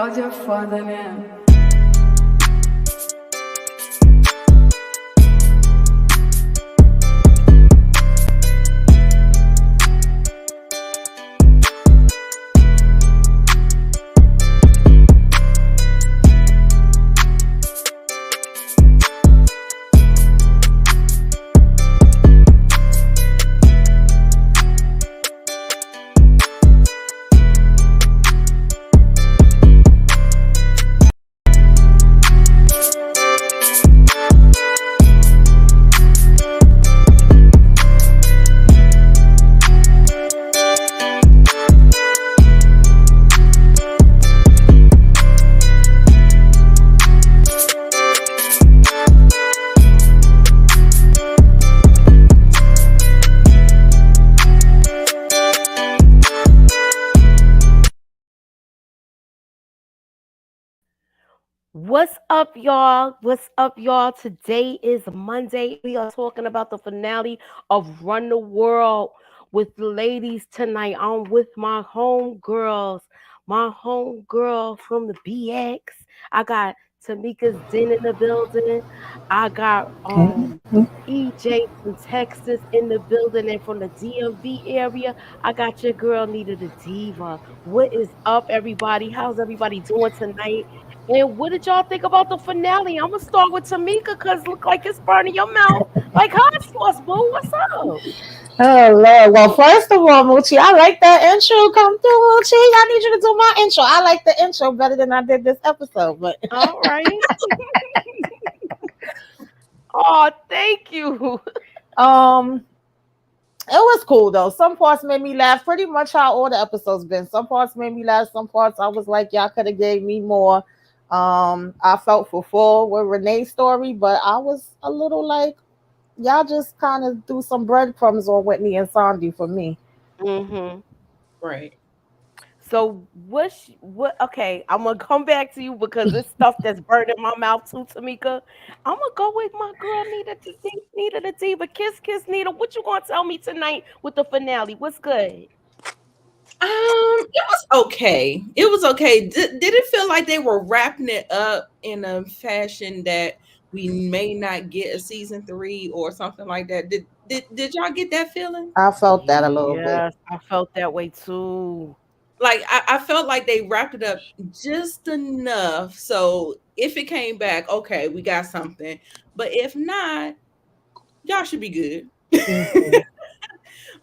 oggi è fadene. What's up, y'all? What's up, y'all? Today is Monday. We are talking about the finale of Run the World with the ladies tonight. I'm with my homegirl from the BX. I got Tamieka's Den in the building. I got EJ from Texas in the building, and from the DMV area, I got your girl Nita the Diva. What is up, everybody? How's everybody doing tonight? And what did y'all think about the finale? I'm gonna start with Tamieka because look like it's burning your mouth like hot sauce, boo. What's up? Oh Lord. Well, first of all, Moochie, I like that intro. Come through, Moochie. I need you to do my intro. I like the intro better than I did this episode. But All right. Oh, thank you. um it was cool though. Some parts made me laugh. Pretty much how all the episodes been. Some parts made me laugh. Some parts I was like, y'all could have gave me more. I felt fulfilled with Renee's story, but I was a little like, y'all just kind of threw some breadcrumbs on Whitney and Sandy for me. Mm-hmm. Right. So what? Okay, I'm gonna come back to you because it's stuff that's burning my mouth too, Tamika. I'm gonna go with my girl Nita the Diva. Kiss, kiss, Nita. What you gonna tell me tonight with the finale? What's good? It was okay. It was okay. Did it feel like they were wrapping it up in a fashion that we may not get a season 3 or something like that? Did y'all get that feeling? I felt that a little bit. Yes, I felt that way too. Like I felt like they wrapped it up just enough so if it came back, okay, we got something. But if not, y'all should be good. Mhm.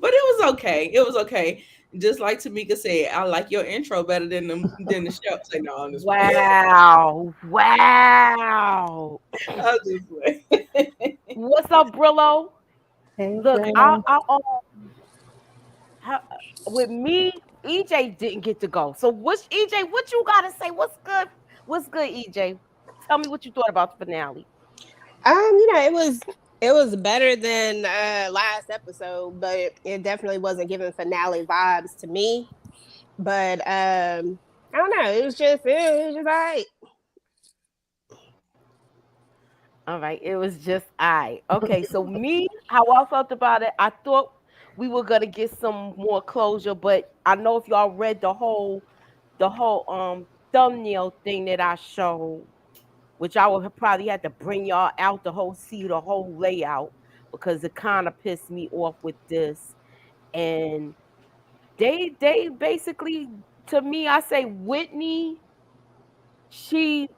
But it was okay. It was okay. Just like Tamika said, I like your intro better than the show. Say no, I'm just playing. Wow. Wow. I was just playing. What's up, Brillo? Hey, Look, Bella. how, with me, EJ didn't get to go. So what's EJ? What you gotta say? What's good? What's good, EJ? Tell me what you thought about the finale. It was better than last episode, but it definitely wasn't giving finale vibes to me. But I don't know. It was just all right. All right, it was just I. Okay, so me, how I felt about it, I thought we were gonna get some more closure, but I know if y'all read the whole thumbnail thing that I showed, which I would have probably had to bring y'all out the whole see the whole layout because it kind of pissed me off with this. And they basically, to me, I say Whitney, she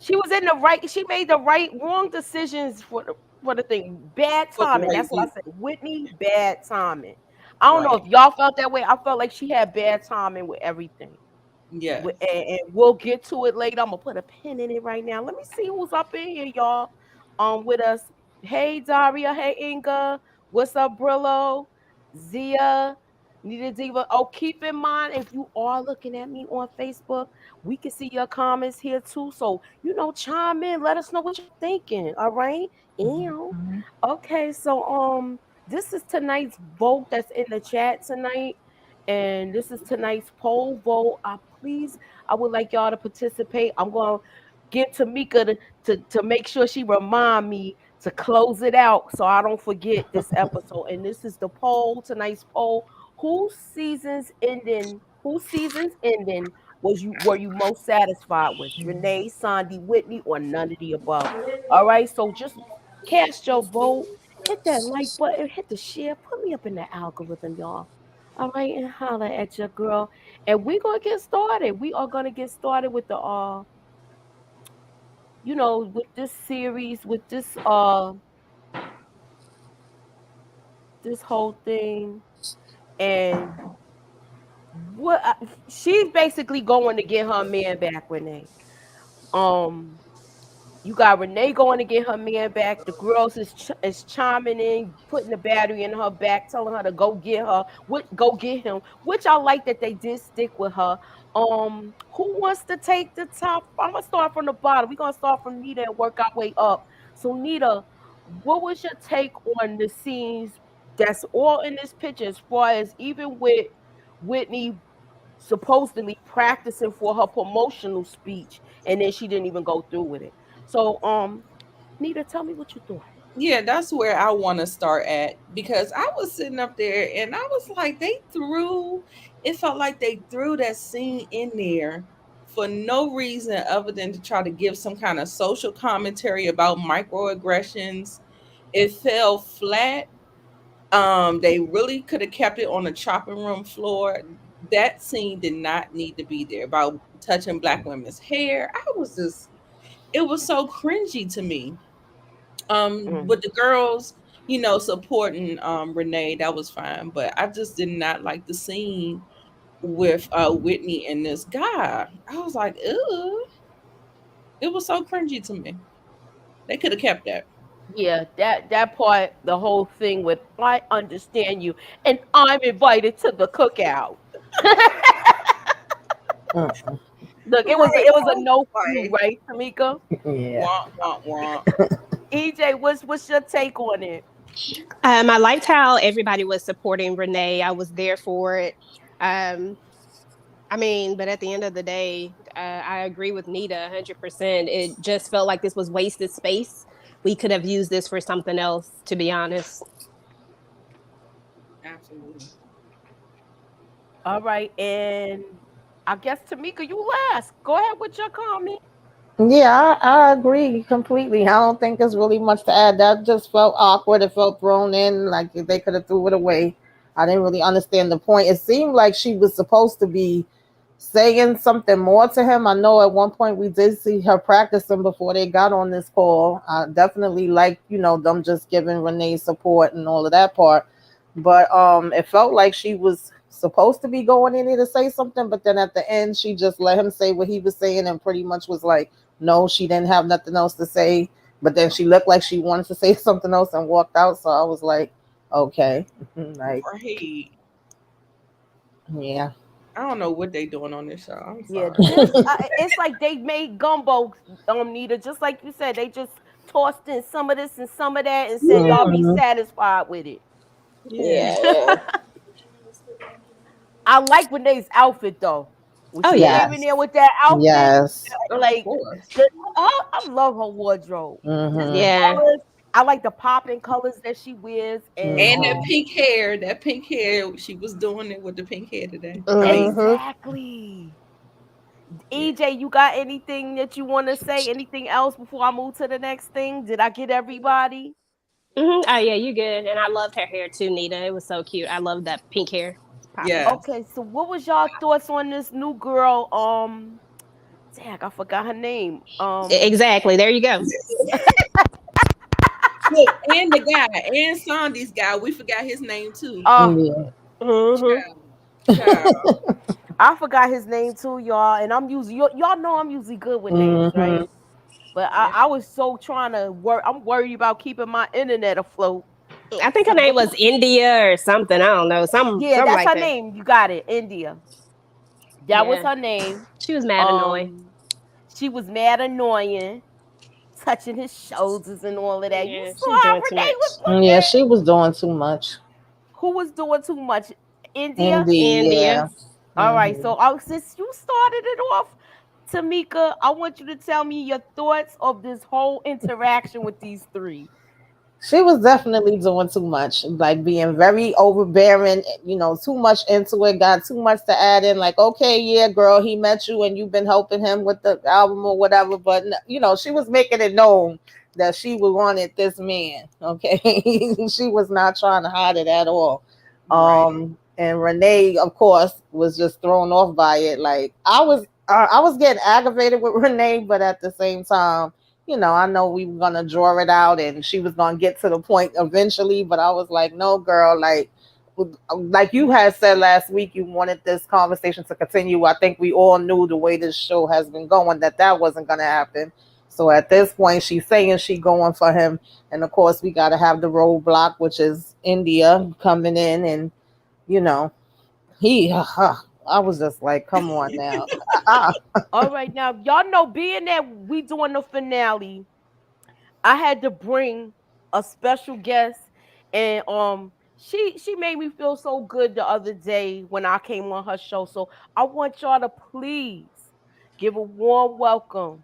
she was in the right, she made the wrong decisions for the thing. Bad For the timing. right That's what I reason. said. Whitney, bad timing. I don't know Right. if y'all felt that way. I felt like she had bad timing with everything. Yes. And we'll get to it later. I'm gonna put a pin in it right now. Let me see who's up in here, y'all. With us. Hey Daria. Hey Inga. What's up, Brillo? Zia. Nita Diva. Oh, keep in mind if you are looking at me on Facebook, we can see your comments here too. So chime in. Let us know what you're thinking. All right. And Mhm. okay, so this is tonight's vote that's in the chat tonight. And this is tonight's poll vote. I would like y'all to participate. I'm going to get Tamika to make sure she remind me to close it out so I don't forget this episode. And this is the poll, tonight's poll. Whose season's ending were you most satisfied with? Renee, Sandy, Whitney, or none of the above? All right, so just cast your vote, hit that like button, hit the share, put me up in the algorithm, y'all. All right, and holler at your girl. And we're gonna get started. We are gonna get started with the with this series, with this whole thing. And she's basically going to get her man back, Renee. Um, you got Renee going to get her man back. The girls is chiming in, putting the battery in her back, telling her to go get her, go get him. Which I like that they did stick with her. Who wants to take the top? I'm gonna start from the bottom. We're gonna start from Nita and work our way up. So Nita, what was your take on the scenes that's all in this picture, as far as even with Whitney supposedly practicing for her promotional speech, and then she didn't even go through with it? So, Nita, tell me what you thought. Yeah, that's where I want to start at, because I was sitting up there and I was like, it felt like they threw that scene in there for no reason other than to try to give some kind of social commentary about microaggressions. It fell flat. They really could have kept it on the chopping room floor. That scene did not need to be there about touching black women's hair. It was so cringy to me. With the girls, supporting Renee, that was fine, but I just did not like the scene with Whitney and this guy. I was like, ew. It was so cringy to me. They could have kept that. Yeah, that part, the whole thing with I understand you, and I'm invited to the cookout. Look, it was a no for you, Like, right, Tamika? Yeah. wah, wah, wah. EJ, what's your take on it? I liked how everybody was supporting Renee. I was there for it. Um, I mean, but at the end of the day, I agree with Nita 100%. It just felt like this was wasted space. We could have used this for something else, to be honest. Absolutely. All right, and I guess Tamika, you last. Go ahead with your comment. Yeah, I agree completely. I don't think there's really much to add. That just felt awkward. It felt thrown in, like they could have threw it away. I didn't really understand the point. It seemed like she was supposed to be saying something more to him. I know at one point we did see her practicing before they got on this call. I definitely like, them just giving Renee support and all of that part. But it felt like she was supposed to be going in there to say something, but then at the end she just let him say what he was saying and pretty much was like, no, she didn't have nothing else to say. But then she looked like she wanted to say something else and walked out. So I was like, okay. Like, Right. yeah. I don't know what they doing on this show. I'm Yeah, sorry. it's like they made gumbo, Nita. Just like you said, they just tossed in some of this and some of that and said, y'all be Mhm. satisfied with it. Yeah. Yeah. I like Renee's outfit though. When Oh she yeah. came in Yes. there with that outfit, Yes. Of like course. I love her wardrobe. Just the Hmm. Yeah. colors. I like the popping colors that she wears, and And Hmm. that pink hair, she was doing it with the pink hair today. I mean, Hmm. exactly. yeah. EJ, you got anything that you want to say? Anything else before I move to the next thing? Did I get everybody? Oh yeah, you good. And I loved her hair too, Nita. It was so cute. I loved that pink hair. It's popping. Yes. Okay, so what was y'all thoughts on this new girl? Dang, I forgot her name. Exactly. There you go. Look, and the guy, and Sandy's guy, we forgot his name too. Uh, Yeah. mhm. Child. Child. I forgot his name too, y'all. And I'm usually y'all know I'm usually good with names, Hmm. right? But I, Yeah. I was so trying to work. I'm worried about keeping my internet afloat. I think her So name was India or something. I don't know. yeah, Something that's like her that. name. You got it, India. That was Yeah. her name. She was mad annoying. She was mad annoying, touching his shoulders and all of that. You Yeah, saw she's how doing too Renee was much. Yeah, looking. she was doing too much. Who was doing too much? India. Indeed, India. yeah. All right. Hmm. So since you started it off, Tamika, I want you to tell me your thoughts of this whole interaction with these three. She was definitely doing too much, like being very overbearing, too much into it, got too much to add in. Like, okay, yeah, girl, he met you and you've been helping him with the album or whatever. But, she was making it known that she wanted this man. Okay. She was not trying to hide it at all. Right. And Renee, of course, was just thrown off by it. Like, I was getting aggravated with Renee, but at the same time, I know we were gonna draw it out and she was gonna get to the point eventually, but I was like, no, girl, like you had said last week, you wanted this conversation to continue. I think we all knew the way this show has been going that wasn't gonna happen. So at this point, she's saying she going for him, and of course, we got to have the roadblock, which is India coming in, and you know, he. I was just like, come on now. All right, now y'all know, being that we doing the finale, I had to bring a special guest, and she made me feel so good the other day when I came on her show. So I want y'all to please give a warm welcome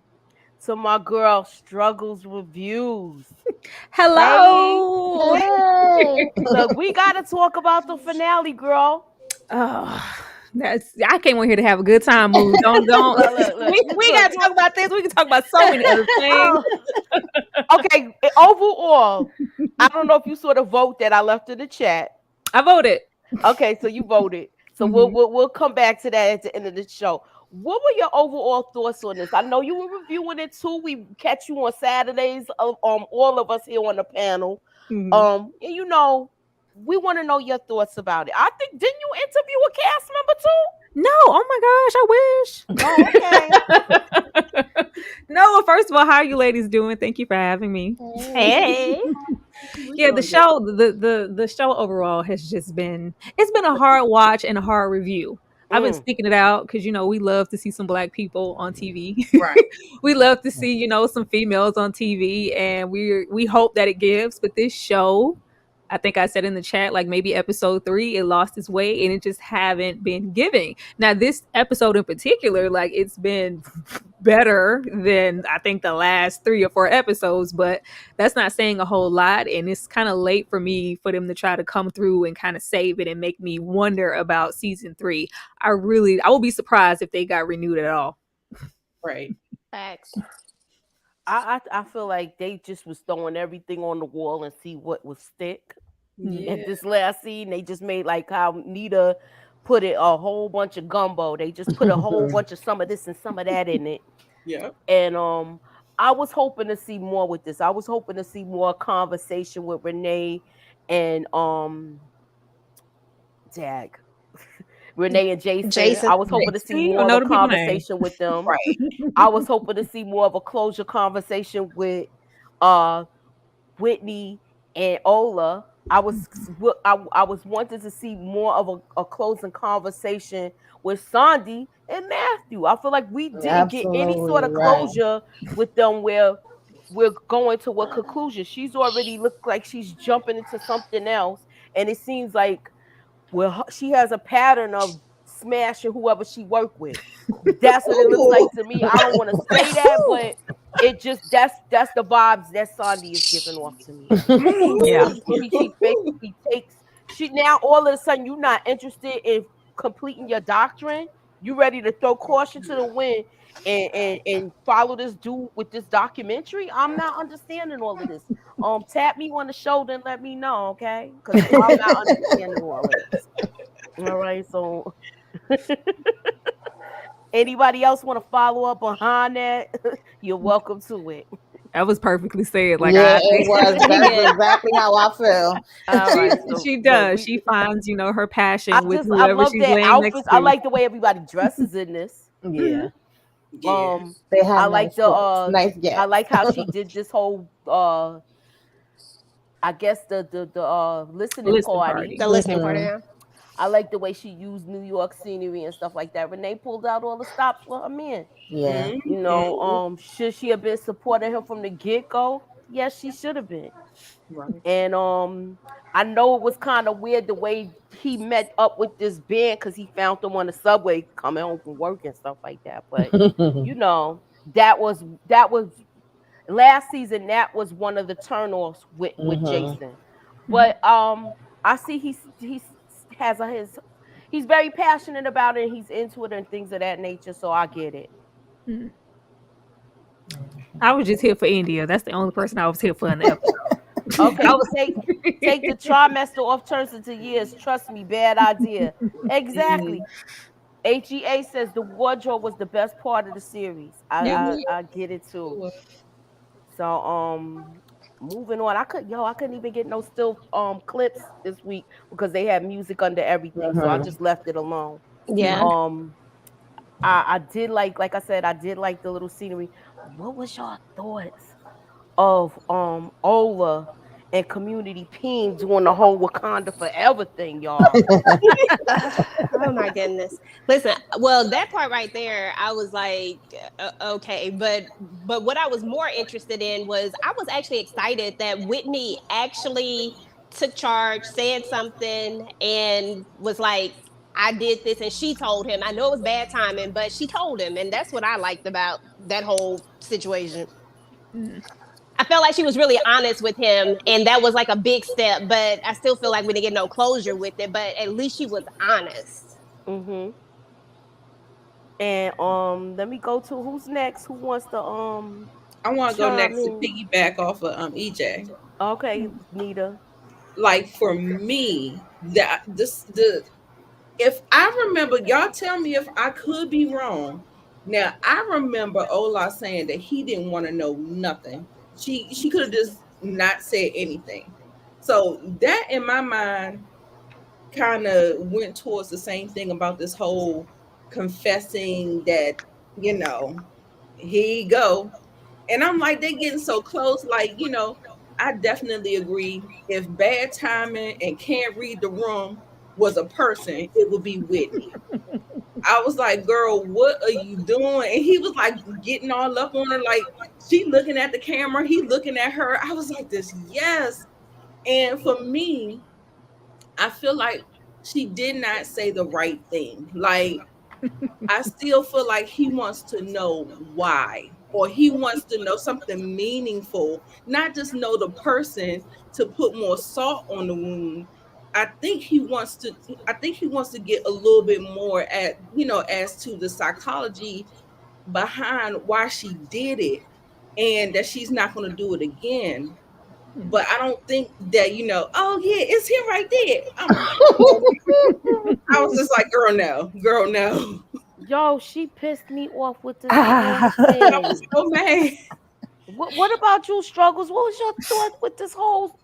to my girl Struggles Reviews. Hey, Hello. Hey. look, we gotta talk about the finale, girl. Oh, I came on here to have a good time. Mood. Don't. Look, We look. gotta talk about this. We can talk about so many other things. Oh, okay, overall, I don't know if you saw the vote that I left in the chat. I voted. Okay, so you voted. So Mhm. we'll come back to that at the end of the show. What were your overall thoughts on this? I know you were reviewing it too. We catch you on Saturdays. All of us here on the panel. Mhm. And we want to know your thoughts about it. I think, didn't you interview a cast member too? No, oh my gosh, Oh, okay. I wish. No, well, first of all, how are you ladies doing? Thank you for having me. Hey. We Yeah, the doing good. show, the show overall has just been, it's been a hard watch and a hard review. I've been Mm. sticking it out because we love to see some black people on TV. Right. We love to see some females on TV, and we hope that it gives. But this show, I think I said in the chat, like maybe episode 3, it lost its way and it just haven't been giving. Now, this episode in particular, like it's been better than I think the last 3 or 4 episodes, but that's not saying a whole lot. And it's kind of late for me for them to try to come through and kind of save it and make me wonder about season 3. I will be surprised if they got renewed at all. Right. Facts. I feel like they just was throwing everything on the wall and see what would stick. Yeah. At this last scene, they just made like how Nita put it, a whole bunch of gumbo. They just put a whole bunch of some of this and some of that in it. Yeah. And I was hoping to see more with this. I was hoping to see more conversation with Renee and Dag. Renee and Jason. Jason. I was hoping to see See, you more don't of know a the people name. conversation with them. Right. I was hoping to see more of a closure conversation with uh Whitney and Ola. I was wanting to see more of a closing conversation with Sandy and Matthew. I feel like we didn't get any sort Absolutely of right. closure with them where we're going to what conclusion. She's already looked like she's jumping into something else, and it seems like, well, she has a pattern of smashing whoever she worked with. That's what it looks Ooh. like to me. I don't want to say that, but it just that's the vibes that Sandy is giving off to me. Yeah. She basically takes, she now all of a sudden you're not interested in completing your doctrine. You ready to throw caution to the wind and follow this dude with this documentary? I'm not understanding all of this. Tap me on the shoulder and let me know, okay? Because I'm not understanding all of this. All right, so anybody else want to follow up behind that? You're welcome to it. That was perfectly said. Like Yeah, I it was. That's exactly how I feel. All she right, so she look, does. She finds, her passion with I whoever love she's their laying next outfits. I to. like the way everybody dresses in this. Yeah, Yeah. they I had like nice the clothes, nice I gets. like how she did this whole I guess the listening Listening party. party. The listening part of Mhm. him. I like the way she used New York scenery and stuff like that. Renee pulled out all the stops for her men. Yeah, Mhm. Should she have been supporting him from the get-go? Yes, she should have been. Right. And I know it was kind of weird the way he met up with this band because he found them on the subway coming home from work and stuff like that. But that was last season that was one of the turnoffs with Jason. But I see he's has a, his he's very passionate about it and he's into it and things of that nature, so I get it. Mm. I was just here for India. That's the only person I was here for in the episode. Okay, I was take the trimester off turns into years. Trust me, bad idea. Exactly. HEA says the wardrobe was the best part of the series. Yeah. I get it too. So moving on. I couldn't even get no still clips this week because they had music under everything. So I just left it alone. Yeah. I did like I said, I did like the little scenery. What was your thoughts of Ola and Community Peen doing the whole Wakanda Forever thing, y'all? Oh my goodness. Listen, well, that part right there, I was like, okay, but what I was more interested in was I was actually excited that Whitney actually took charge, said something, and was like, I did this, and she told him. I know it was bad timing, but she told him, and that's what I liked about that whole situation. Mm. I felt like she was really honest with him, and that was like a big step. But I still feel like we didn't get no closure with it. But at least she was honest. And let me go to who's next. Who wants to I want to go next to in? piggyback off of EJ. Okay, Nita. Like for me, that the if I remember, y'all tell me if I could be wrong. Now I remember Ola saying that he didn't want to know nothing. She could have just not said anything. So that in my mind kind of went towards the same thing about this whole confessing that, here you go. And I'm like, they're getting so close. Like, I definitely agree. If bad timing and can't read the room was a person, it would be Whitney. I was like, girl, what are you doing? And he was like getting all up on her, like she looking at the camera, he looking at her. I was like, this, yes. And for me, I feel like she did not say the right thing. Like, I still feel like he wants to know why, or he wants to know something meaningful, not just know the person to put more salt on the wound. I think he wants to get a little bit more at, as to the psychology behind why she did it and that she's not going to do it again. But I don't think that, oh yeah, it's him right there. I was just like, girl, no. Yo, she pissed me off with this I was so mad. What about you, Struggles? What was your thought with this whole?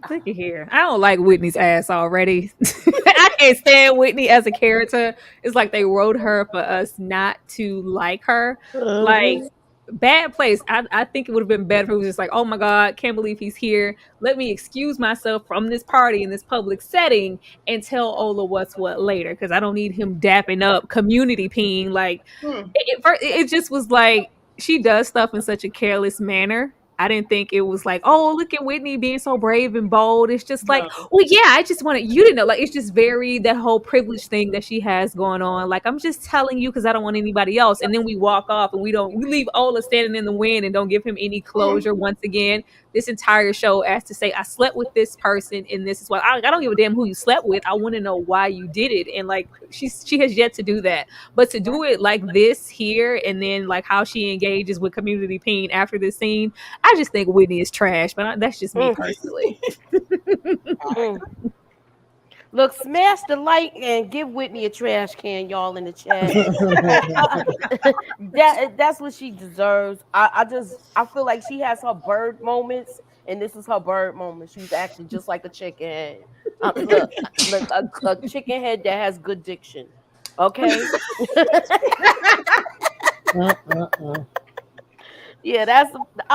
Look at here. I don't like Whitney's ass already. I can't stand Whitney as a character. It's like they wrote her for us not to like her. Like, bad place. I think it would have been better if it was just like, oh my God, can't believe he's here. Let me excuse myself from this party in this public setting and tell Ola what's what later, because I don't need him dapping up Community Peen. Like, it just was like, she does stuff in such a careless manner. I didn't think it was like, oh, look at Whitney being so brave and bold. It's just like, well, yeah, I just wanted you to know. Like, it's just very that whole privilege thing that she has going on. Like, I'm just telling you because I don't want anybody else. And then we walk off and we leave Ola standing in the wind and don't give him any closure. Once again, this entire show as to say, I slept with this person and this is why. I don't give a damn who you slept with. I want to know why you did it. And like, she has yet to do that. But to do it like this here and then like how she engages with Community Peen after this scene, I just think Whitney is trash, but that's just me personally. Look, smash the like and give Whitney a trash can, y'all, in the chat. That's what she deserves. I feel like she has her bird moments, and this is her bird moment. She's acting just like a chicken head. Look, a chicken head that has good diction. Okay. Yeah,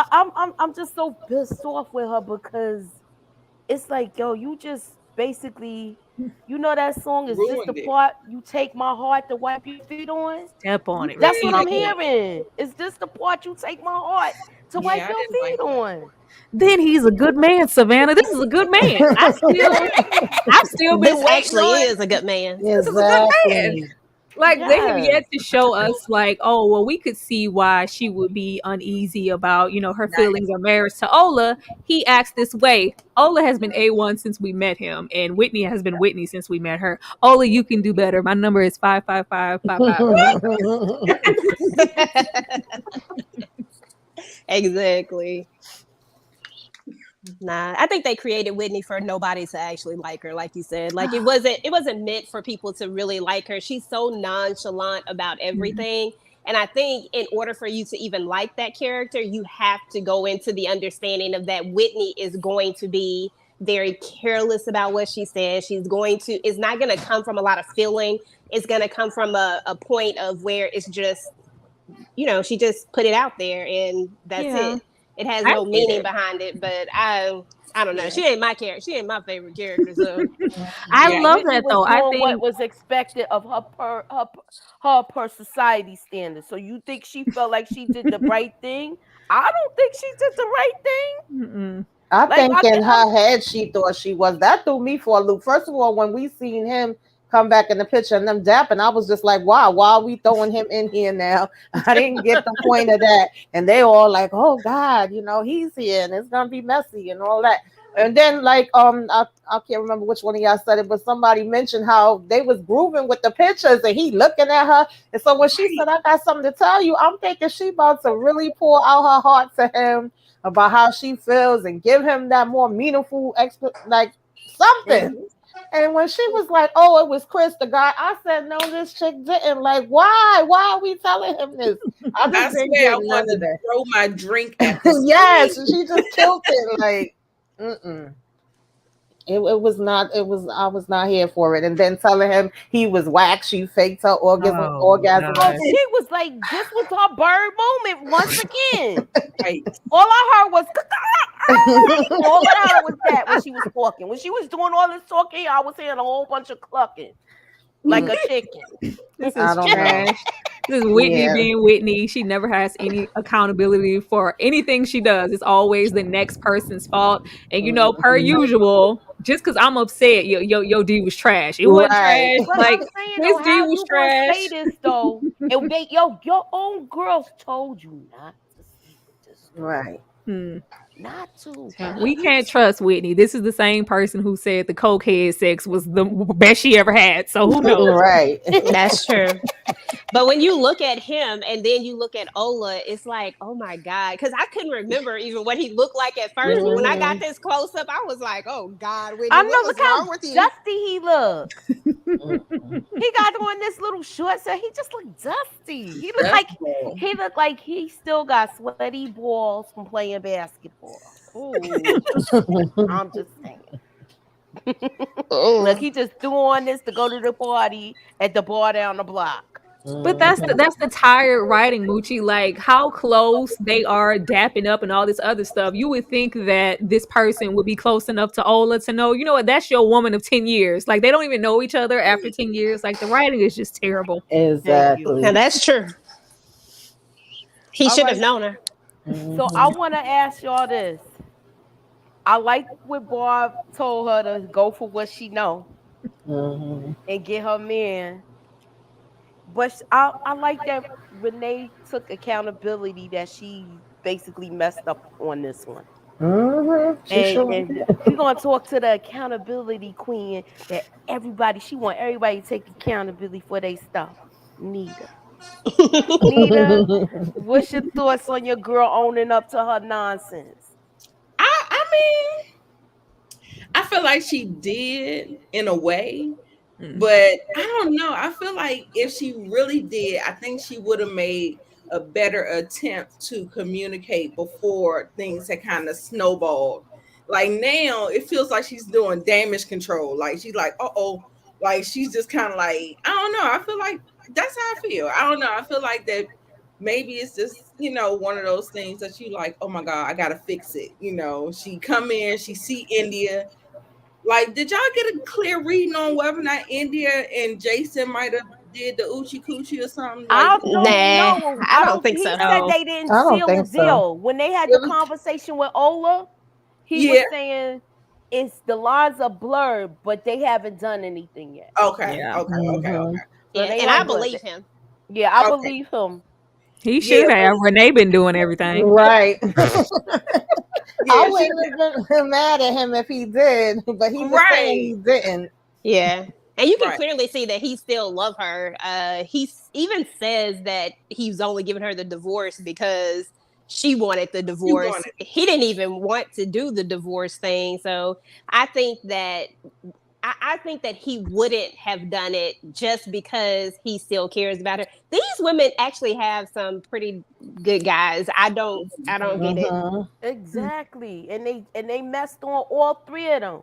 I'm just so pissed off with her because it's like, yo, you just basically, that song is this the part you take my heart to wipe your feet on? Step on it. That's what I'm hearing. Is this the part you take my heart to wipe your feet on? Then he's a good man, Savannah. This is a good man. I've still been this actually is a good man. This is a good man. Like they have Yes. yet to show us, like, oh, well, we could see why she would be uneasy about, her feelings or marriage to Ola. He acts this way. Ola has been A1 since we met him, and Whitney has been Whitney since we met her. Ola, you can do better. My number is 55555. Exactly. Nah, I think they created Whitney for nobody to actually like her, like you said. Like it wasn't meant for people to really like her. She's so nonchalant about everything. And I think in order for you to even like that character, you have to go into the understanding of that Whitney is going to be very careless about what she says. It's not going to come from a lot of feeling. It's going to come from a point of where it's just, she just put it out there and that's Yeah. it. It has I no meaning behind it, but I don't know. She ain't my character. She ain't my favorite character. So I Yeah. love Whitney that was though. I doing what think was expected of her society standards. So you think she felt like she did the right thing? I don't think she did the right thing. mm-mm. I Like think in her head she thought she was. That threw me for a loop. First of all, when we seen him come back in the picture and them dapping, I was just like, wow, why are we throwing him in here now? I didn't get the point of that. And they all like, oh God, he's here and it's gonna be messy and all that. And then I can't remember which one of y'all said it, but somebody mentioned how they was grooving with the pictures and he looking at her. And so when she said, I got something to tell you, I'm thinking she about to really pour out her heart to him about how she feels and give him that more meaningful like something. Mhm. And when she was like, "Oh, it was Chris, the guy," I said, "No, this chick didn't." Like, why? Why are we telling him this? I I just didn't swear get I none wanted of to that. throw my drink at the Yes, screen. she just killed it. Like, mm-mm. It was not. It was. I was not here for it. And then telling him he was whack. She faked her Oh orgasm. Oh, God. she was like, this was her bird moment once again. Right. All I heard was all I heard was that when she was talking. When she was doing all this talking, I was hearing a whole bunch of clucking like Mm, a chicken. This I is don't know. trash. This is Whitney Yeah. being Whitney. She never has any accountability for anything she does. It's always the next person's fault. And per Mhm. usual, just because I'm upset, yo D was trash. It wasn't Right. trash. But Like I'm saying his though, D how was you gonna say trash. this though? And they, your own girls told you not to sleep with this girl. Right. Hmm. Not to. Yeah, we can't trust Whitney. This is the same person who said the cokehead sex was the best she ever had. So who knows? Right. that's true. But when you look at him and then you look at Ola, it's like, oh my God. Because I couldn't remember even what he looked like at first. But when I got Mhm. this close up, I was like, oh God, I Whitney, know. what Look was how wrong with you? dusty he look. Mhm. He got on this little short set. He just looked dusty. That's cool. He looked like he still got sweaty balls from playing basketball. Ooh, I'm just saying. Look, Oh, he just threw on this to go to the party at the bar down the block. But that's the tired writing, Moochie. Like how close they are dapping up and all this other stuff. You would think that this person would be close enough to Ola to know, what, that's your woman of 10 years. Like they don't even know each other after 10 years. Like the writing is just terrible. Thank you. now Exactly. that's true. He All should have right. known her. So I Mhm. want to ask y'all this. I like what Barb told her to go for what she know Mhm. and get her man. But I like that Renee took accountability that she basically messed up on this one. Mhm. She sure And did. we're gonna talk to the accountability queen that she want everybody to take accountability for their stuff. Nita. Nita, what's your thoughts on your girl owning up to her nonsense? I mean, I feel like she did in a way, Mm. but I don't know. I feel like if she really did, I think she would have made a better attempt to communicate before things had kind of snowballed. Like now, it feels like she's doing damage control. Like she's like, uh oh, like she's just kind of like, I don't know. I feel like that's how I feel. I don't know. I feel like that maybe it's just one of those things that you like, oh my god, I gotta fix it. She come in, she see India. Like, did y'all get a clear reading on whether or not India and Jason might have did the Uchi Coochie or something? Like, I don't Nah, know. I I don't don't. think He so. said No. they didn't I don't seal the think so. deal when they had the it was, conversation with Ola. He was yeah, saying it's the lines are blurred, but they haven't done anything yet. okay, Yeah. okay, okay, Mhm. okay. So Yeah, they and I like what? believe him. Yeah, I Okay. believe him. He Yeah, should have. Renee been doing everything. Right. yeah, I she- wouldn't have been mad at him if he did, but he was saying he didn't. Yeah. And you can Right. clearly see that he still love her. He even says that he's only giving her the divorce because she wanted the divorce. wanted He didn't even want to do the divorce thing. So I think that I think that he wouldn't have done it just because he still cares about her. These women actually have some pretty good guys. I don't get it. Mhm. Exactly. And they messed on all three of them.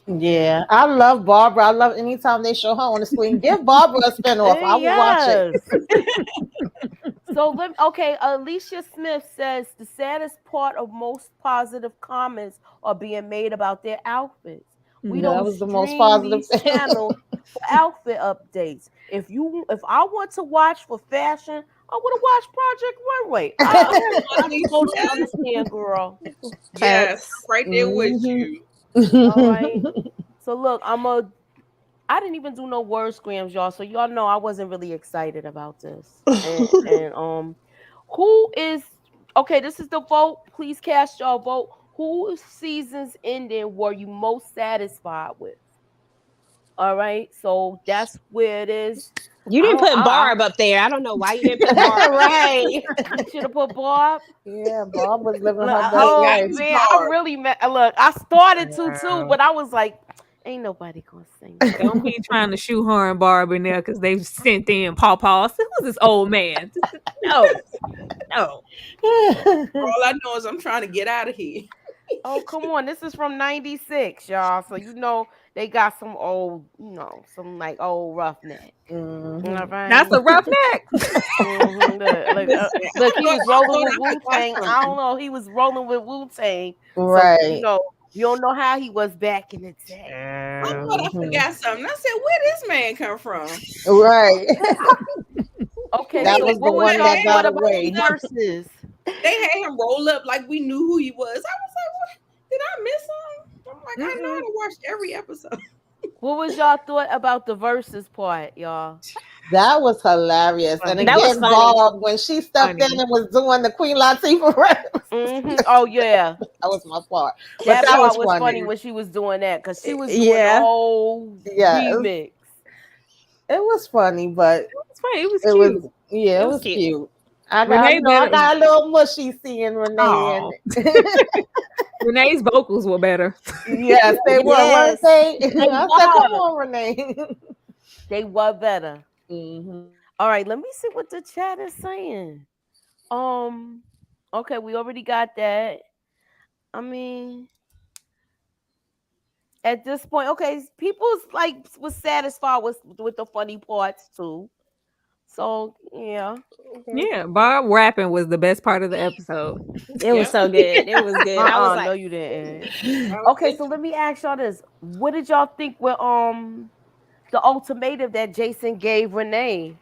Yeah, I love Barbara. I love anytime they show her on the screen. Give Barbara a spinoff. I will watch it. So okay, Alicia Smith says the saddest part of most positive comments are being made about their outfits. We Yeah, that don't was the most stream positive these thing. channels for outfit updates. If I want to watch for fashion, I would have watched Project Runway. I totally understand, girl. yes, right there with Mhm. you. All right. So look, I didn't even do no word scrams, y'all. So y'all know I wasn't really excited about this. And who is okay? This is the vote. Please cast your vote. Whose season's ending were you most satisfied with? All right, so that's where it is. You I didn't don't. put Barb up there. I don't know why you didn't put Barb. Right. You should have put Bob. Yeah, Bob was living Look, her best oh life. man, I really look. I started to too, but I was like, ain't nobody gonna sing. Don't be trying to shoehorn Barb in there because they've sent in Paw Paw. So who's this old man? No, no. All I know is I'm trying to get out of here. Oh, come on. This is from 96, y'all. So you know they got some old, some like old roughneck. Mhm. All right. That's a roughneck. Look, he was rolling with I Wu Tang. I don't know. He was rolling with Wu Tang. Right. So, you don't know how he was back in the day. I thought I forgot something. I said, where this man come from? Right. Okay, That so was the what one y'all that got thought about away. the verses? They had him roll up like we knew who he was. I was like, what? Did I miss him? I'm like, I know I watched every episode. What was y'all thought about the verses part, y'all? That was hilarious. And Funny. That was again, funny. Bob, when she stepped Funny. in and was doing the Queen Latifah reference, Oh yeah, that was my part. But that that part was funny. when she was doing that because she was doing Yeah. the whole Yes. remix. It was funny, but It's funny. It was it cute. was it was cute. I got Renee I better- got a little mushy seeing Renee Aw. in it. Renee's vocals were better. Yes, they were. Yes. Weren't they? I said, come were. on, Renee. They were better. Mhm. All right, let me see what the chat is saying. Okay, we already got that. I mean, at this point, okay, people's like was satisfied with the funny parts too. So yeah, Yeah, Barb rapping was the best part of the episode. It was so good. It was good. I was no, like, you didn't. Okay, so let me ask y'all this: what did y'all think with the ultimatum that Jason gave Renee?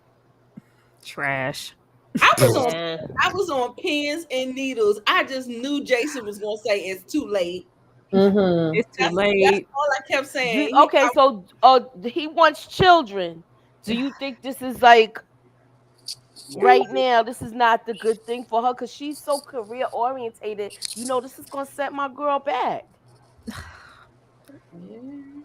Trash. I was on pins and needles. I just knew Jason was gonna say it's too late. Mhm. It's too That's late. all I kept saying. So he wants children. Do you think this is like right now? This is not the good thing for her because she's so career orientated. This is gonna set my girl back.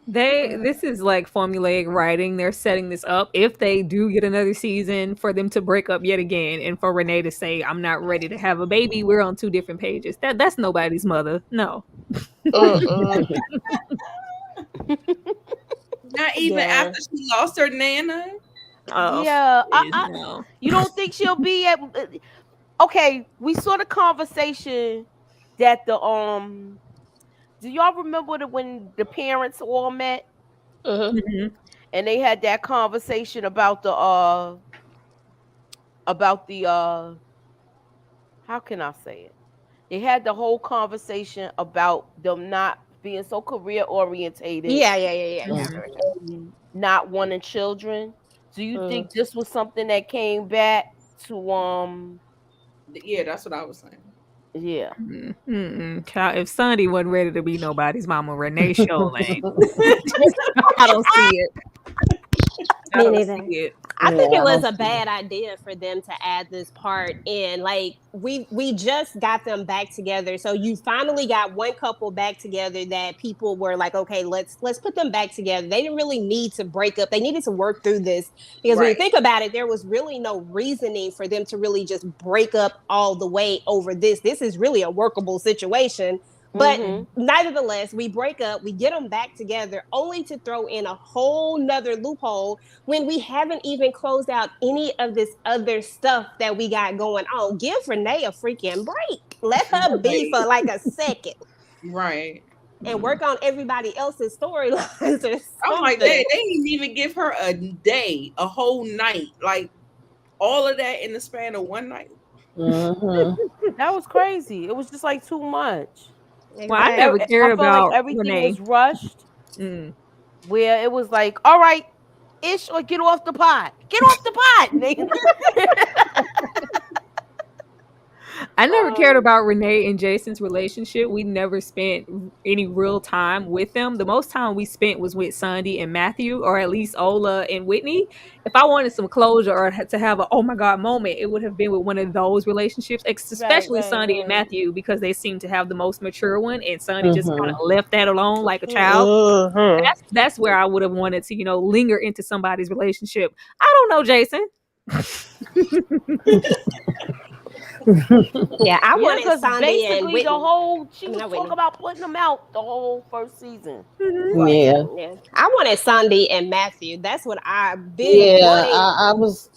This is like formulaic writing. They're setting this up if they do get another season for them to break up yet again and for Renee to say, I'm not ready to have a baby. We're on two different pages. That's nobody's mother. No. Not even after she lost her nana. Oh, Yeah, no. you don't think she'll be at? Okay, we saw the conversation that Do y'all remember when the parents all met Mhm. and they had that conversation about the how can I say it? They had the whole conversation about them not being so career orientated. yeah. Not wanting children. Do you think this was something that came back to Yeah, that's what I was saying. yeah. Child, if Sunday wasn't ready to be nobody's mama, Renee Show ain't. I don't see it. I Me don't neither. see it. I think Yeah, it I was don't a see bad idea for them to add this part in. Like we just got them back together. So you finally got one couple back together that people were like, okay, let's put them back together. They didn't really need to break up. They needed to work through this because when you Right. think about it, there was really no reasoning for them to really just break up all the way over this. This is really a workable situation. But Mhm. nevertheless, we break up, we get them back together, only to throw in a whole nother loophole when we haven't even closed out any of this other stuff that we got going on. Give Renee a freaking break. Let her be Right. for like a second Right. and work on everybody else's storylines or I'm like, something. they didn't even give her a day, a whole night. Like all of that in the span of one night. That was crazy. It was just like too much. Well, I never Exactly. I cared felt like about everything Renee. was rushed. Mm. Where it was like, all right, ish, or get off the pot. Get off the pot, nigga. I never cared about Renee and Jason's relationship. We never spent any real time with them. The most time we spent was with Sandy and Matthew, or at least Ola and Whitney. If I wanted some closure or to have a oh my god moment, it would have been with one of those relationships, Right, especially right, Sandy and right. Matthew, because they seem to have the most mature one, and Sandy just kind of left that alone like a child. Mhm. That's where I would have wanted to, linger into somebody's relationship. I don't know, Jason. Yeah, I Yeah, wanted because Sandy and basically Whitney. she I mean, was not talking Whitney. about putting them out the whole first season. Right. Yeah. Yeah, I wanted Sandy and Matthew. That's what I've been Yeah. wanting. I was.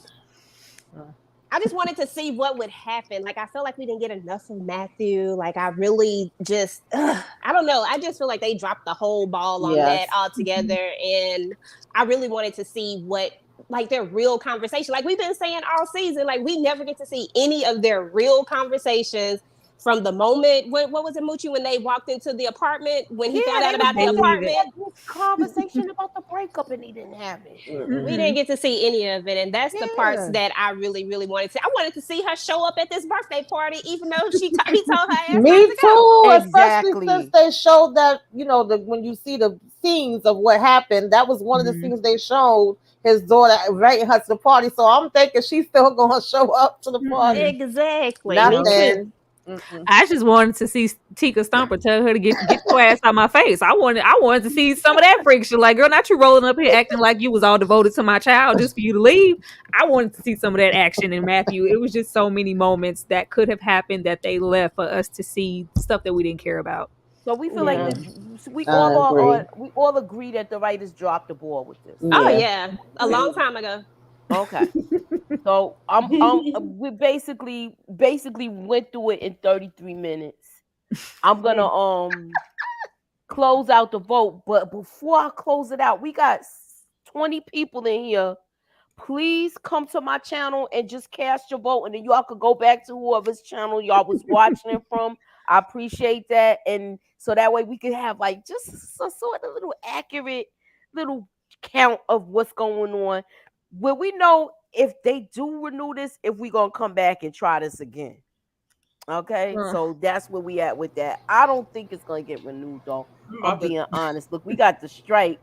I just wanted to see what would happen. Like, I feel like we didn't get enough of Matthew. Like, I really just, I don't know. I just feel like they dropped the whole ball on that Yes. altogether. And I really wanted to see what, like, their real conversation. Like, we've been saying all season, like, we never get to see any of their real conversations from the moment. What was it, Moochie, when they walked into the apartment, when he found Yeah, out they was about the supposed to Believe it. apartment? have this conversation about the breakup and he didn't have it. We didn't get to see any of it, and that's the parts Yeah. that I really, really wanted to. I wanted to see her show up at this birthday party, even though he told her ass not Me to go. too. Especially since Exactly. they showed that when you see the scenes of what happened, that was one of the scenes they showed his daughter inviting her to the party. So I'm thinking she's still going to show up to the party. Exactly, me too. Nothing. I just wanted to see Tika Stomper tell her to get your ass out my face. I wanted to see some of that friction. Like, girl, not you rolling up here acting like you was all devoted to my child just for you to leave. I wanted to see some of that action in Matthew. It was just so many moments that could have happened that they left for us to see stuff that we didn't care about. So we feel Yeah. like we I agree. we all agree that the writers dropped the ball with this. Oh Yeah. yeah, a long time ago. Okay. So we basically went through it in 33 minutes. I'm gonna close out the vote, but before I close it out, we got 20 people in here. Please come to my channel and just cast your vote, and then y'all could go back to whoever's channel y'all was watching it from. I appreciate that, and so that way we could have like just a sort of little accurate little count of what's going on. Will we know if they do renew this, if we gonna come back and try this again? Okay, so that's where we at with that. I don't think it's gonna get renewed though. I'm being honest. Look, we got the strike.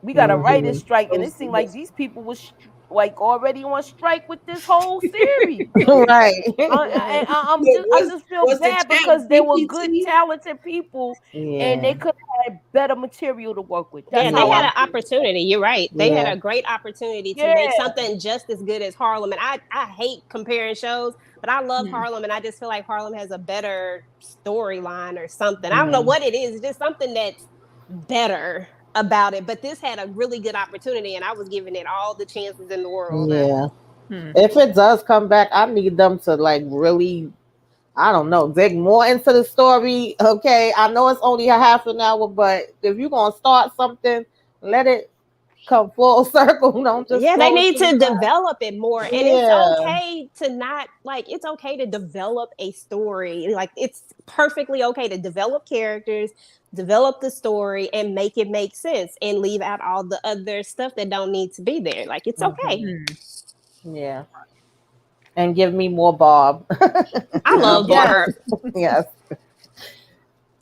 We got a writer's strike, and it seemed like these people was like already on strike with this whole series. Right. I just feel was the bad chat because they were good, GPT? talented people, and they Yeah. could have had better material to work with. Yeah, That's and they how had I an feel. opportunity. You're right. They had Yeah. a great opportunity to Yeah. make something just as good as Harlem. And I hate comparing shows, but I love Harlem, and I just feel like Harlem has a better storyline or something. I don't know what it is. It's just something that's better about it. But this had a really good opportunity, and I was giving it all the chances in the world. Yeah. If it does come back, I need them to like really, I don't know, dig more into the story. Okay, I know it's only a half an hour, but if you're gonna start something, let it come full circle. Don't just Yeah, they throw it need to the to side. develop it more. And it's okay to not like it's okay to develop a story. Like it's perfectly okay to develop characters, develop the story, and make it make sense and leave out all the other stuff that don't need to be there. Like it's okay. Yeah. And give me more Bob. I love Yes. Barb. Yes.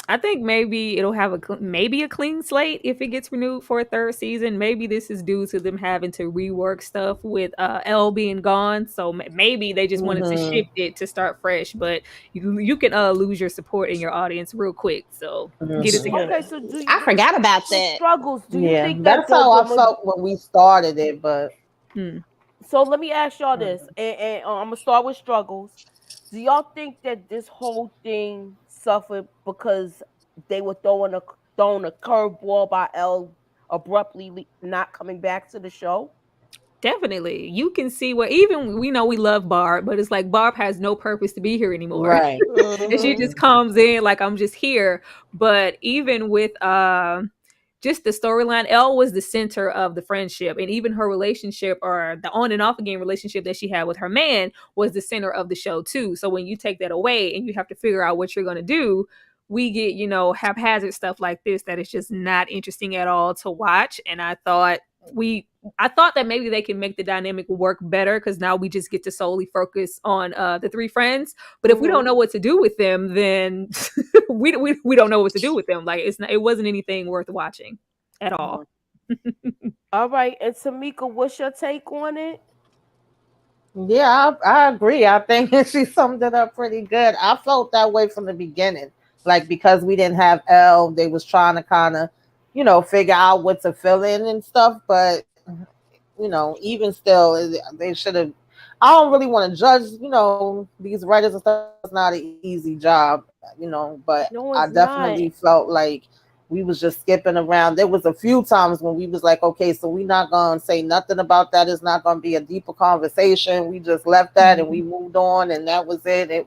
I think maybe it'll have maybe a clean slate if it gets renewed for a third season. Maybe this is due to them having to rework stuff with Elle being gone. So maybe they just wanted to Mm-hmm. shift it to start fresh. But you can lose your support in your audience real quick. So get it Mm-hmm. together. Okay, so do you I forgot about that. struggles? Do you Yeah, think that that's how I felt when we started it, but Hmm. so let me ask y'all this, and I'm gonna start with struggles. Do y'all think that this whole thing suffered because they were throwing a curveball by L abruptly not coming back to the show? Definitely. You can see where even we know we love Barb, but it's like Barb has no purpose to be here anymore. right. And she Hmm. just comes in like I'm just here. But even with just the storyline, Elle was the center of the friendship, and even her relationship or the on and off again relationship that she had with her man was the center of the show too. So when you take that away and you have to figure out what you're gonna do, we get, haphazard stuff like this that is just not interesting at all to watch. And I thought that maybe they can make the dynamic work better because now we just get to solely focus on the three friends. But if we don't Mm-hmm. know what to do with them, then we don't know what to do with them. Like it wasn't anything worth watching at all. All right, and Tamika, what's your take on it? Yeah, I agree. I think she summed it up pretty good. I felt that way from the beginning. Like because we didn't have L, they was trying to kind of, figure out what to fill in and stuff. But even still, they should have. I don't really want to judge, these writers and stuff. It's not an easy job, but I No, it's definitely not. felt like we was just skipping around. There was a few times when we was like, okay, so we not gonna say nothing about that. It's not gonna be a deeper conversation. We just left that and we moved on, and that was it.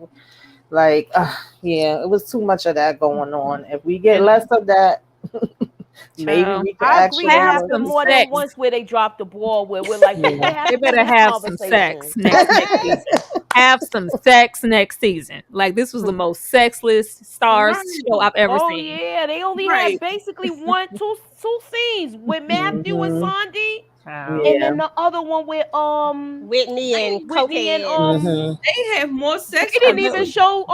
Like, yeah, it was too much of that going on. If we get And less of that, maybe child, we could I agree. It actually. have happened some more than sex. once where they dropped the ball. Where we're like, we Yeah. didn't have They to have better this have some sex conversation. next season. Have some sex next season. Like this was the most sexless stars Right, show I've ever Oh seen. yeah, they only had right. basically two scenes with Matthew and Hmm. Sandy, Child. and Yeah. then the other one with Whitney and Whitney and Cokehead. Hmm. They have more they sex didn't scenes even than show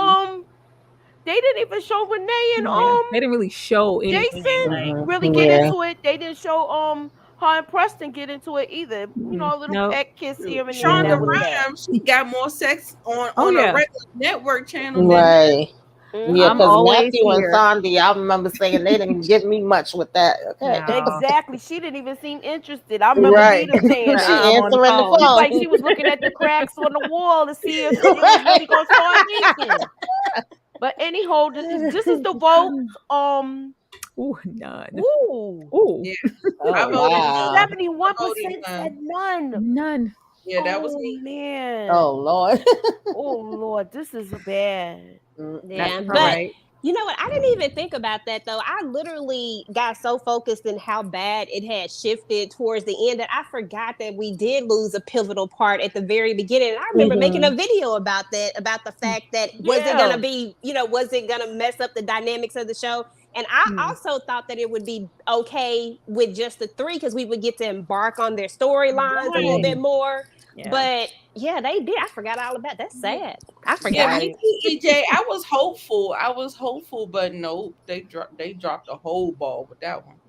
Renee and Yeah, they didn't really show anything. Jason Like, Hmm. really get Yeah. into it. They didn't show her and Preston get into it either. A little no. peck kiss here and there, and Shonda that was Hmm. that. Rhimes. She got more sex on Oh a yeah, regular network channel than Right. Yeah, Hmm I'm because always Matthew and here. Sandy, I remember saying they didn't get me much with that. Okay. No, Exactly. She didn't even seem interested. I remember Right. Nita saying She that. I'm on the answering the phone. She's like phone. she was looking at the cracks on the wall to see if it was really gonna start leaking. But anyhow, this is the vote. Ooh, none. Ooh, Ooh, yeah. I Oh voted wow. none. I seventy-one voted percent said none. none. none. Yeah, that was Oh me. man. Oh Lord. Oh Lord, this is bad. That's Yeah, all but right. you know what? I didn't even think about that though. I literally got so focused in how bad it had shifted towards the end that I forgot that we did lose a pivotal part at the very beginning. And I remember making a Hmm. video about that, about the fact that was it Yeah. gonna be, was it gonna mess up the dynamics of the show? And I Mm, also thought that it would be okay with just the three because we would get to embark on their storylines a little Right. bit more. yeah. But yeah, they did. I forgot all about that. That's Yeah. sad. I Yeah, forgot. me Right. too, EJ. I was hopeful. but nope. They dropped the whole ball with that one.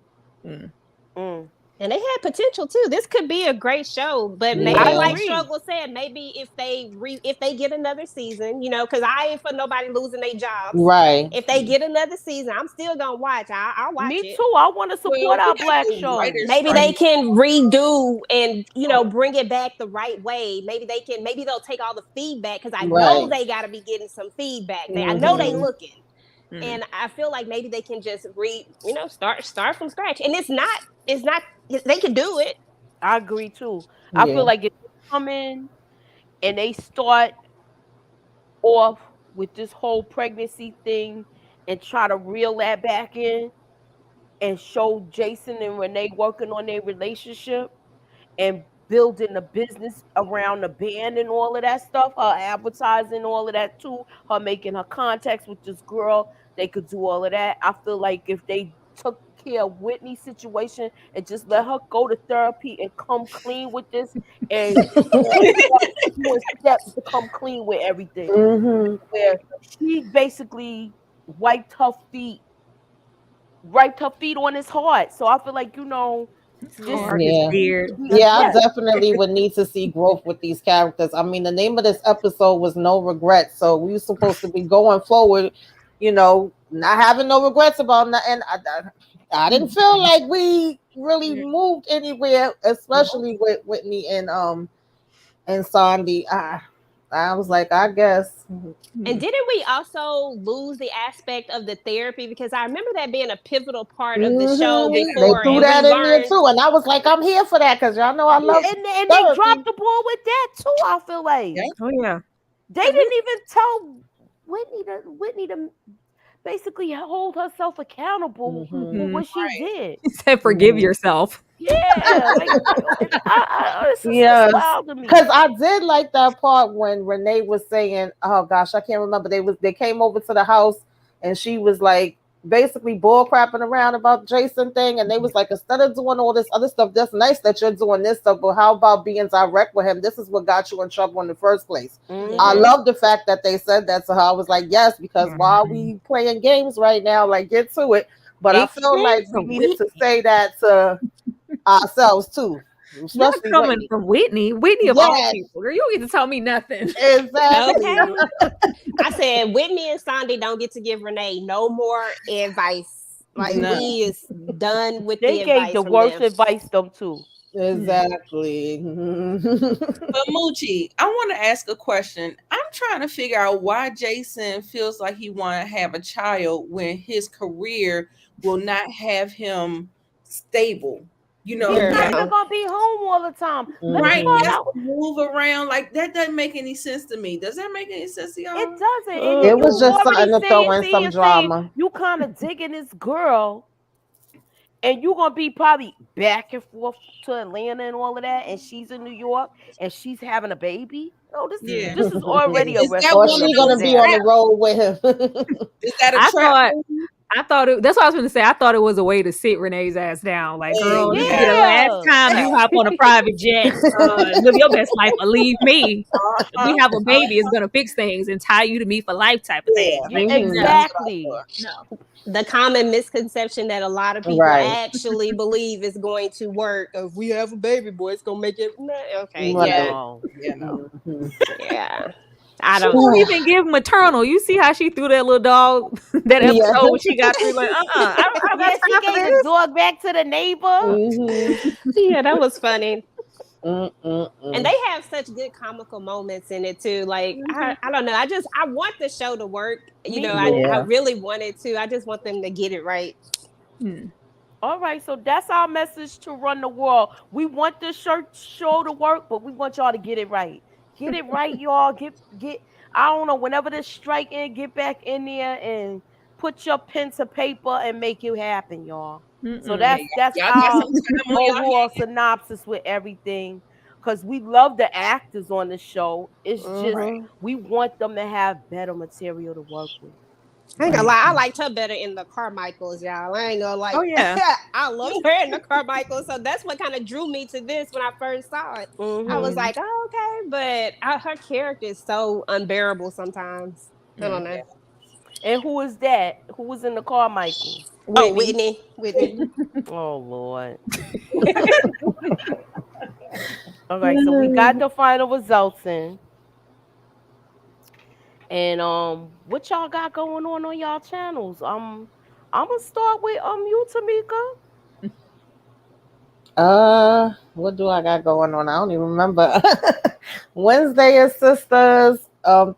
Mm. Mm. And they had potential too. This could be a great show, but I maybe, Yeah. like agree. Struggle said, maybe if they get another season, because I ain't for nobody losing their jobs. Right. If they get another season, I'm still gonna watch. I'll watch Me it. too. I want to support Well, we our got black the shows. writer's Maybe strike. they can redo and bring it back the right way. Maybe they can. Maybe they'll take all the feedback because I know Right. they got to be getting some feedback. I know they Hmm. looking, Mm. and I feel like maybe they can just start from scratch. And it's not they can do it. I agree too. I feel Yeah. like if they come in and they start off with this whole pregnancy thing and try to reel that back in and show Jason and Renee working on their relationship and building a business around the band and all of that stuff, her advertising all of that too, her making her contacts with this girl, they could do all of that. I feel like if they took care of Whitney's situation and just let her go to therapy and come clean with this and start doing steps to come clean with everything. Hmm. Where she basically wiped her feet, on his heart. So I feel like His just heart, his Yeah. beard. be Yeah, I yes. definitely would need to see growth with these characters. I mean, the name of this episode was No Regrets. So we were supposed to be going forward, not having no regrets about nothing. I didn't feel like we really moved anywhere, especially with Whitney and Sandy. I was like, I guess. And didn't we also lose the aspect of the therapy? Because I remember that being a pivotal part of the show They before, threw and we that in there learned. too, and I was like, I'm here for that because y'all know I love And they dropped therapy. the ball with that too. I feel like Yeah. Oh yeah. they didn't even tell Whitney to basically hold herself accountable for what she did. He said, "Forgive yourself." Yeah, like it's Yes, wild to me. because I did like that part when Renee was saying, "Oh gosh, I can't remember." They came over to the house, and she was like basically bull crapping around about the Jason thing, and they was like, instead of doing all this other stuff, that's nice that you're doing this stuff, but how about being direct with him? This is what got you in trouble in the first place. I Mhm. love the fact that they said that to her. I was like, yes, because while we playing games right now, like get to it. But I It feel came like we from needed to Whitney. say that to ourselves too, Not especially coming Whitney. from Whitney. Whitney of all Yes, people. Girl, you don't get to tell me nothing. exactly. Okay. I said Whitney and Sandy don't get to give Renee no more advice. Like No. we is done with They the gave advice the from worst them. advice them too. Exactly. But Moochie, I want to ask a question. I'm trying to figure out why Jason feels like he want to have a child when his career will not have him stable. He's not Girl. even gonna be home all the time. Let me Right? Mhm. He find has out. to move around. Like that doesn't make any sense to me. Does that make any sense to It y'all? doesn't. And then It you was just already something to throw in some saying drama. you kind of digging this girl, and you gonna be probably back and forth to Atlanta and all of that, and she's in New York and she's having a baby. No, this is Yeah. this is already a Is red that Or one of she flag gonna those be there. on the trap? road with him. Is that a I trap thought movie? I thought that's what I was going to say. I thought it was a way to sit Renee's ass down. Like, girl, this will be the Exactly. last Yeah. time you hop on a private jet. Live your best life or leave me. If we Uh-huh. have a baby, it's going to fix things and tie you to me for life type of thing. Yeah. Yeah, No, Mhm. That's what I exactly. thought. no. The common misconception that a lot of people Right. actually believe is going to work. If we have a baby boy, it's gonna make it. Okay, yeah, Right. No. Mhm. yeah. I She don't. won't even give maternal. You see how she threw that little dog that Yeah. episode when she got through like, I don't got Yeah, she time for gave the this. dog back to the neighbor. Mhm. Yeah, that was funny. And Mm-mm-mm. they have such good comical moments in it too. Like I don't know. I want the show to work. Me I Yeah. too. really want it to. I just want them to get it right. Hmm. All right, so that's our message to run the world. We want this show to work, but we want y'all to get it right. Get it right, y'all. Get. I don't know. Whenever this strike in, get back in there and put your pen to paper and make it happen, y'all. So Mm-mm. that's Y'all got our some time on y'all overall hands. synopsis with everything. Cause we love the actors on the show. It's just Right. Mhm. we want them to have better material to work with. I ain't gonna Right. lie, I liked her better in the Carmichaels, y'all. I ain't gonna Oh like. yeah. I loved her in the Carmichaels, so that's what kind of drew me to this when I first saw it. I was Mm-hmm. like, oh, okay, but her character is so unbearable sometimes. I don't know. And who is that? Who was in the Carmichaels? Oh, Whitney. Whitney. Oh Lord. All right, so we got the final results in. And what y'all got going on y'all channels? I'm gonna start with you, Tamika. What do I got going on? I don't even remember. Wednesday is sisters.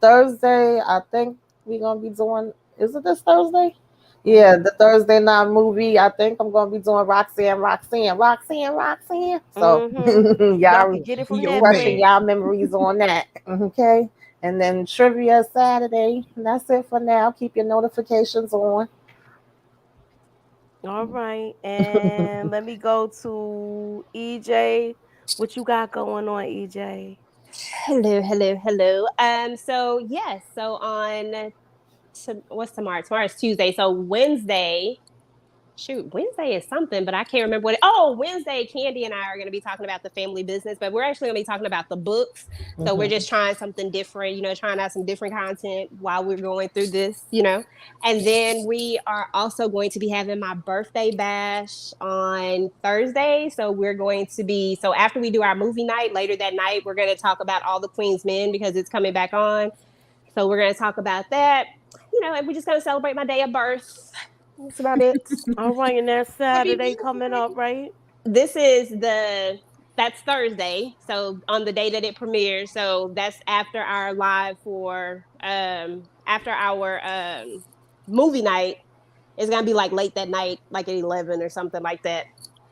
Thursday, I think we're gonna be doing. Is it this Thursday? Yeah, the Thursday night movie. I think I'm gonna be doing Roxanne. So Y'all y'all can get it from Yo, refreshing man. Netflix. y'all memories on that. Okay. And then trivia Saturday. And that's it for now. Keep your notifications on. All right, and let me go to EJ. What you got going on, EJ? Hello. So yes, so on what's tomorrow? Tomorrow's Tuesday. So Wednesday, shoot, Wednesday is something, but I can't remember what. Wednesday, Candy and I are going to be talking about the family business, but we're actually going to be talking about the books. So we're just trying something different, trying out some different content while we're going through this. And then we are also going to be having my birthday bash on Thursday. So we're going to be, so after we do our movie night, later that night, we're going to talk about All the Queen's Men because it's coming back on. So we're going to talk about that, and we're just going to celebrate my day of birth. That's about it. All right, and that's Saturday coming up, right? That's Thursday. So on the day that it premieres. So that's after our live after our movie night. It's gonna be like late that night, like at 11 or something like that.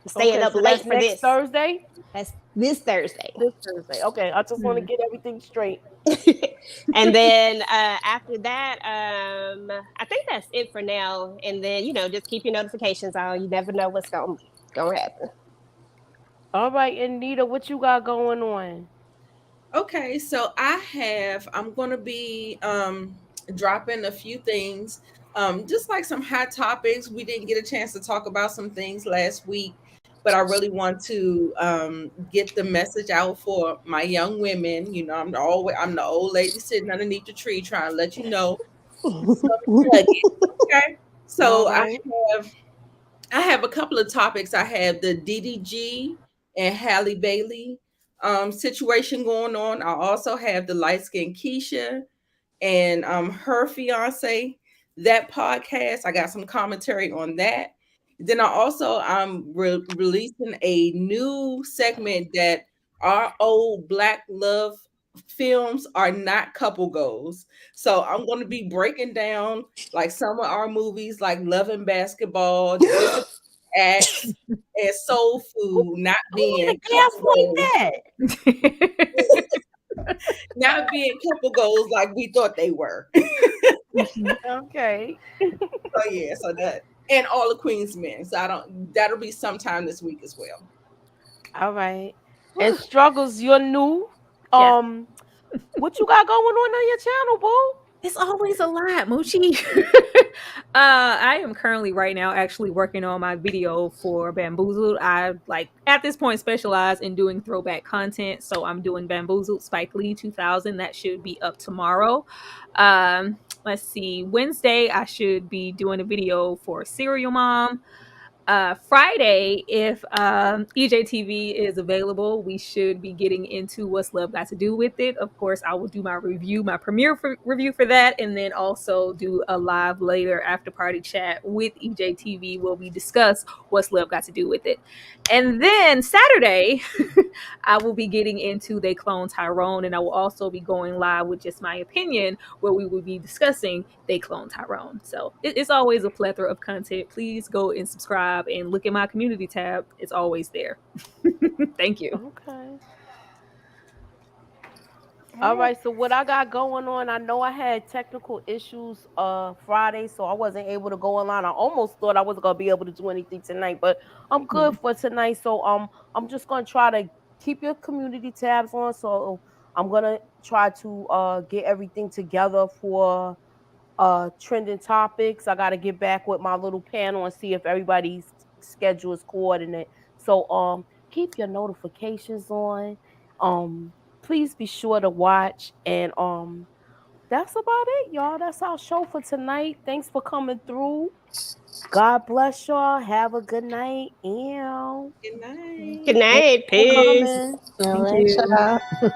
Staying up so late that's for next this. Thursday? That's this Thursday. This Thursday. Okay, I just want to get everything straight. And then after that, I think that's it for now. And then just keep your notifications on. You never know what's gonna happen. All right, and Nita, what you got going on? Okay, so I'm gonna be dropping a few things, just like some hot topics. We didn't get a chance to talk about some things last week, but I really want to get the message out for my young women. I'm the old lady sitting underneath the tree trying to let you know. Okay, so Right. I have a couple of topics. I have the DDG and Halle Bailey situation going on. I also have the light skinned Keisha and her fiance, that podcast. I got some commentary on that. Then I also releasing a new segment that our old Black love films are not couple goals. So I'm going to be breaking down like some of our movies like Love and Basketball, X, and Soul Food not being couple goals. Not being couple goals like we thought they were. Okay. So yeah, so that and All the Queen's Men. So that'll be sometime this week as well. All right. And Struggles, you're new. Yeah. What you got going on your channel, boo? It's always a lot, Moochie. I am currently right now actually working on my video for Bamboozled. I at this point specialize in doing throwback content. So I'm doing Bamboozled Spike Lee 2000. That should be up tomorrow. Let's see. Wednesday, I should be doing a video for Serial Mom. Friday, if EJTV is available, we should be getting into What's Love Got to Do with It. Of course, I will do my premiere review for that, and then also do a live later after party chat with EJTV where we discuss What's Love Got to Do with It. And then Saturday, I will be getting into They Clone Tyrone, and I will also be going live with Just My Opinion, where we will be discussing They Clone Tyrone. So it's always a plethora of content. Please go and subscribe and look at my community tab. It's always there. Thank you. Okay. All right, so what I got going on, I know I had technical issues Friday, so I wasn't able to go online. I almost thought I wasn't gonna be able to do anything tonight, but I'm good for tonight. So I'm just gonna try to keep your community tabs on. So I'm gonna try to get everything together for trending topics. I gotta get back with my little panel and see if everybody's schedule is coordinated. So keep your notifications on. Please be sure to watch, and that's about it, y'all. That's our show for tonight. Thanks for coming through. God bless y'all. Have a good night. Good night. Good night. Peace. All Thank right, you. y'all.